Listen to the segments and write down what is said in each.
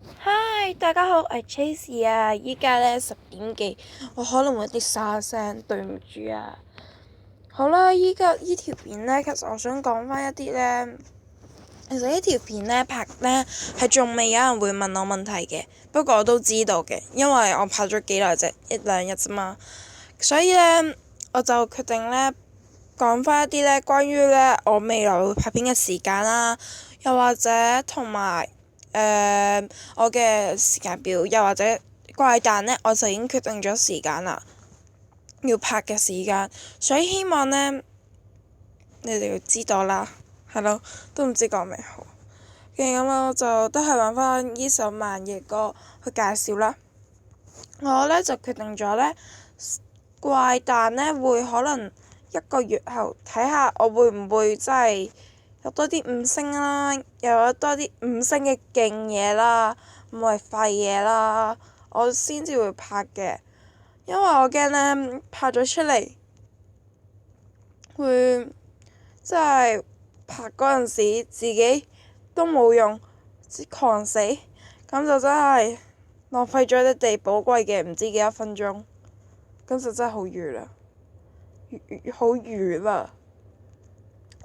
嗨，大家好，我係 Chase 啊！依家呢10點幾，我可能會有啲沙聲，對唔住啊。好啦，依家依條片呢，其實我想講翻一啲呢。其實呢條片呢，拍呢係仲未有人會問我問題嘅，不過我都知道嘅，因為我拍咗幾耐啫，一兩日啫嘛。所以呢，我就決定呢講翻一啲呢關於呢我未來會拍片嘅時間啦，又或者同埋我嘅時間表，又或者怪誕呢，我就已經決定咗時間啦，要拍嘅時間，所以希望呢，你哋要知道啦，係咯，都唔知講咩好。咁我就都係揾翻呢首慢嘅歌去介紹啦。我呢就決定咗呢，怪誕呢會可能一個月後睇下我會唔會真係有多啲五星啦，又有多啲五星嘅勁嘢啦，唔係廢嘢啦，我先至會拍嘅。因為我驚呢，拍咗出嚟會即係拍嗰陣時自己都冇用，狂死，咁就真係浪費咗你哋寶貴嘅唔知幾多分鐘，咁就真係好愚啦，好愚啦。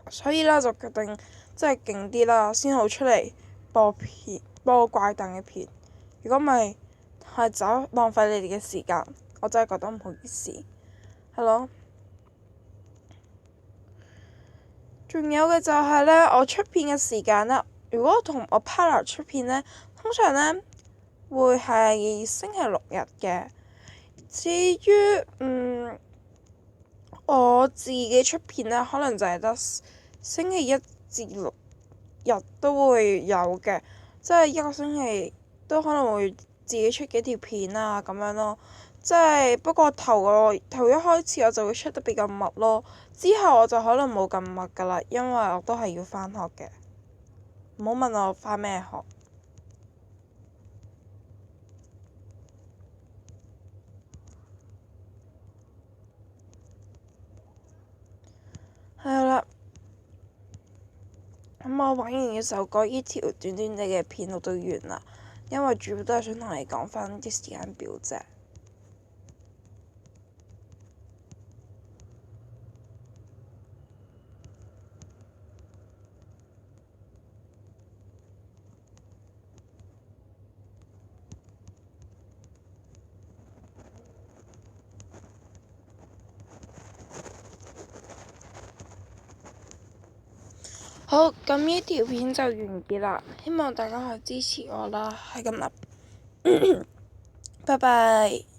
所以呢，就決定真係勁啲啦，先好出嚟播怪誕嘅片。如果唔係太早浪費你哋嘅時間，我真係覺得唔好意思，係咯。仲有嘅就係呢，我出片嘅時間啦。如果同我 partner 出片呢，通常呢會係星期六日嘅。至於我自己出片呢，可能就係得星期一至六日都會有嘅，即係一個星期都可能會自己出幾條片啊咁樣咯。即係不過頭一開始我就會出得比較密咯，之後我就可能冇咁密㗎啦，因為我都係要返學嘅。唔好問我返咩學。係啦，咁我玩完呢首歌，呢條短短地嘅片我都完啦，因為主要都係想同你講返啲時間表啫。好，咁呢條片就完結啦，希望大家可以支持我啦，係咁啦，拜拜。